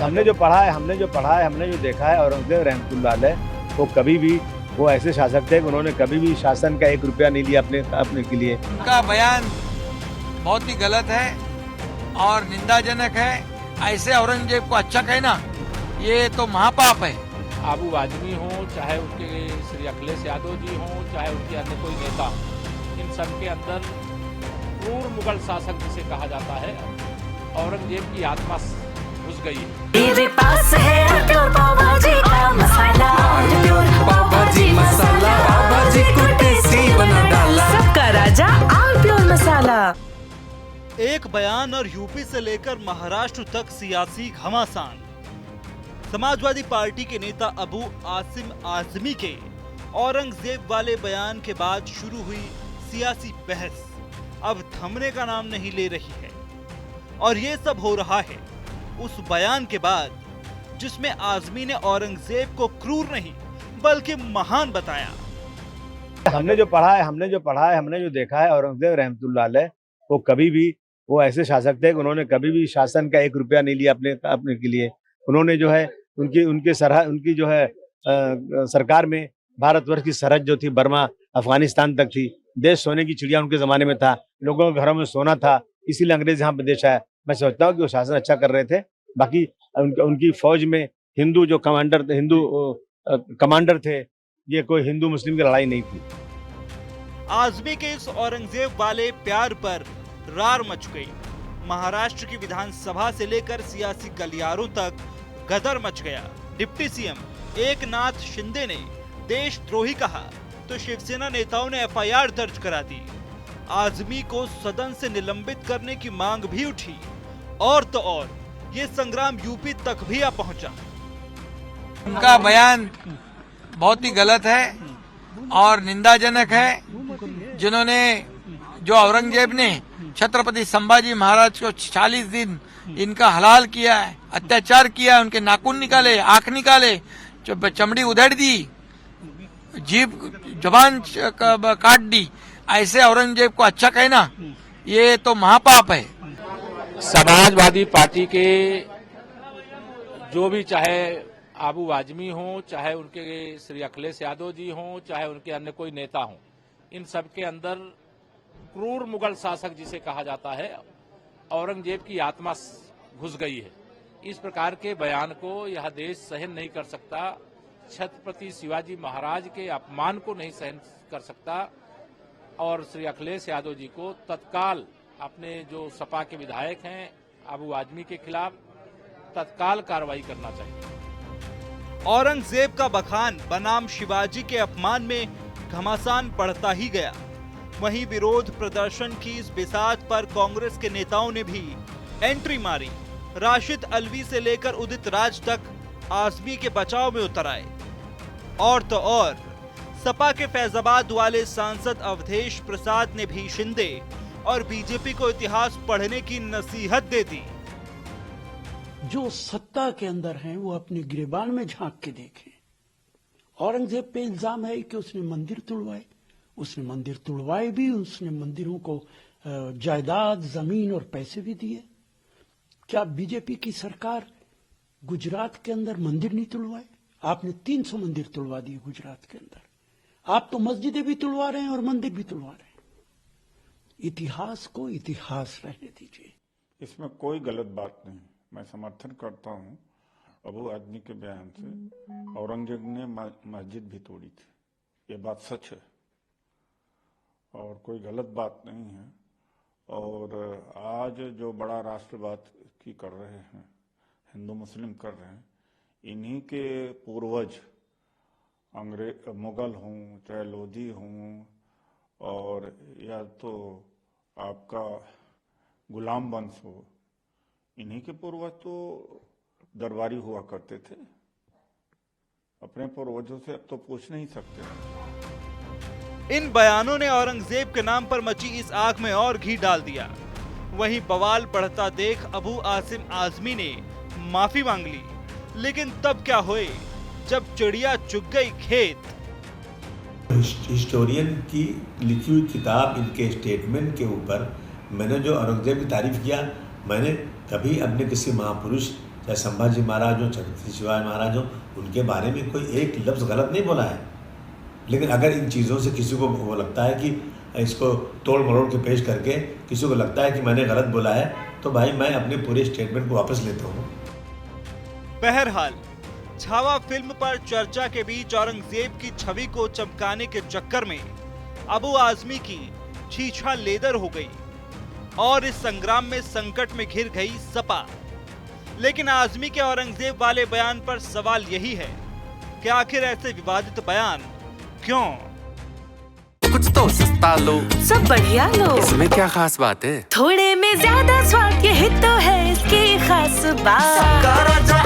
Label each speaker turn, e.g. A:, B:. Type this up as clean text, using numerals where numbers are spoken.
A: हमने जो पढ़ा है, हमने जो देखा है, औरंगजेब रहमतुल्लाह अलैह वो कभी भी वो ऐसे शासक थे कि उन्होंने कभी भी शासन का 1 रुपया नहीं लिया अपने के लिए।
B: उनका बयान बहुत ही गलत है और निंदाजनक है। ऐसे औरंगजेब को अच्छा कहना ये तो महापाप है।
C: आबू आजमी हो, चाहे उनके श्री अखिलेश यादव जी हों, चाहे उनके अन्य कोई नेता हो, इन सब के अंदर क्रूर मुगल शासक जिसे कहा जाता है, औरंगजेब की आत्मा घुस गई है।
D: मेरे पास है प्योर पाव भाजी का मसाला, प्योर पाव भाजी मसाला, पाव भाजी को टेस्टी बना डाला, सबका राजा आल प्योर मसाला।
E: एक बयान और यूपी से लेकर महाराष्ट्र तक सियासी घमासान। समाजवादी पार्टी के नेता अबू आसिम आजमी के औरंगजेब वाले बयान के बाद शुरू हुई सियासी बहस अब थमने का नाम नहीं ले रही है, और ये सब हो रहा है उस बयान के बाद जिसमें आजमी ने औरंगजेब को क्रूर नहीं बल्कि महान बताया।
A: हमने जो पढ़ा है, हमने जो देखा है, औरंगजेब रहमतुल्लाह अलैह वो कभी भी वो ऐसे शासक थे कि उन्होंने कभी भी शासन का 1 रुपया नहीं लिया अपने के लिए। उन्होंने जो है उनकी जो है सरकार में भारतवर्ष की सरहद जो थी बर्मा अफगानिस्तान तक थी। देश सोने की चिड़िया उनके जमाने में था, लोगों के घरों में सोना था, इसीलिए अंग्रेज यहाँ पे देश आया। मैं सोचता हूँ कि वो शासन अच्छा कर रहे थे। बाकी उनकी फौज में हिंदू जो कमांडर थे, ये कोई हिंदू मुस्लिम की लड़ाई नहीं थी।
E: आजमी के इस औरंगजेब वाले प्यार पर रार मच गई। महाराष्ट्र की विधानसभा से लेकर सियासी गलियारों तक गदर मच गया। डिप्टी सीएम एकनाथ शिंदे ने देशद्रोही कहा तो शिवसेना नेताओं ने एफआईआर दर्ज करा दी। आजमी को सदन से निलंबित करने की मांग भी उठी, और तो और ये संग्राम यूपी तक भी आ पहुंचा।
B: उनका बयान बहुत ही गलत है और निंदाजनक है। जो औरंगजेब ने छत्रपति संभाजी महाराज को 40 दिन इनका हलाल किया है, अत्याचार किया है, उनके नाखून निकाले, आंख निकाले, चमड़ी उधेड़ दी, जबान काट दी, ऐसे औरंगजेब को अच्छा कहना ये तो महापाप है।
C: समाजवादी पार्टी के जो भी, चाहे आबू आजमी हो, चाहे उनके श्री अखिलेश यादव जी हों, चाहे उनके अन्य कोई नेता हों, इन सब के अंदर क्रूर मुगल शासक जिसे कहा जाता है, औरंगजेब की आत्मा घुस गई है। इस प्रकार के बयान को यह देश सहन नहीं कर सकता। छत्रपति शिवाजी महाराज के अपमान को नहीं सहन कर सकता, और श्री अखिलेश यादव जी को तत्काल अपने जो सपा के विधायक हैं आबू आजमी के खिलाफ तत्काल कार्रवाई करना चाहिए।
E: औरंगजेब का बखान बनाम शिवाजी के अपमान में घमासान बढ़ता ही गया। वहीं विरोध प्रदर्शन की इस बिसात पर कांग्रेस के नेताओं ने भी एंट्री मारी। राशिद अलवी से लेकर उदित राज तक आजमी के बचाव में उतर आए, और तो और सपा के फैजाबाद वाले सांसद अवधेश प्रसाद ने भी शिंदे और बीजेपी को इतिहास पढ़ने की नसीहत दे दी।
F: जो सत्ता के अंदर हैं वो अपने गिरेबान में झांक के देखें। औरंगजेब पे इल्जाम है कि उसने मंदिर तुड़वाए। उसने मंदिर तुड़वाए भी, उसने मंदिरों को जायदाद, जमीन और पैसे भी दिए। क्या बीजेपी की सरकार गुजरात के अंदर मंदिर नहीं तुड़वाए? आपने 300 मंदिर तुड़वा दिए गुजरात के अंदर। आप तो मस्जिदें भी तुड़वा रहे हैं और मंदिर भी तुड़वा रहे हैं। इतिहास को इतिहास रहने दीजिए।
G: इसमें कोई गलत बात नहीं। मैं समर्थन करता हूँ अबू आदमी के बयान से। औरंगजेब ने मस्जिद भी तोड़ी थी, ये बात सच है और कोई गलत बात नहीं है। और आज जो बड़ा राष्ट्रवाद की कर रहे हैं, हिंदू मुस्लिम कर रहे हैं, इन्हीं के पूर्वज अंग्रेज मुगल हों, चाहे लोधी हों, और या तो आपका गुलाम वंश हो, इन्हीं के पूर्वज तो दरबारी हुआ करते थे। अपने पूर्वजों से अब तो पूछ नहीं सकते।
E: इन बयानों ने औरंगजेब के नाम पर मची इस आग में और घी डाल दिया। वहीं बवाल बढ़ता देख अबू आसिम आजमी ने माफी मांग ली, लेकिन तब क्या हुए जब चिड़िया चुग गई खेत।
H: हिस्टोरियन की लिखी हुई किताब, इनके स्टेटमेंट के ऊपर मैंने जो औरंगजेब की तारीफ किया, मैंने कभी अपने किसी महापुरुष चाहे संभाजी महाराज हो, छत्रपति शिवाजी महाराज हो, उनके बारे में कोई एक लफ्ज़ गलत नहीं बोला है। लेकिन अगर इन चीज़ों से किसी को वो लगता है कि इसको तोड़ मरोड़ के पेश करके किसी को लगता है कि मैंने गलत बोला है, तो भाई मैं अपने पूरे स्टेटमेंट को वापस लेता हूँ।
E: बहरहाल छावा फिल्म पर चर्चा के बीच औरंगजेब की छवि को चमकाने के चक्कर में अबू आजमी की छीछा लेदर हो गई और इस संग्राम में संकट में घिर गई सपा। लेकिन आजमी के औरंगजेब वाले बयान पर सवाल यही है कि आखिर ऐसे विवादित बयान क्यों?
I: कुछ तो सस्ता लो,
D: सब बढ़िया लो,
I: इसमें क्या खास बात है?
D: थोड़े में ज्यादा स्वाद, यही तो है इसकी खास बात।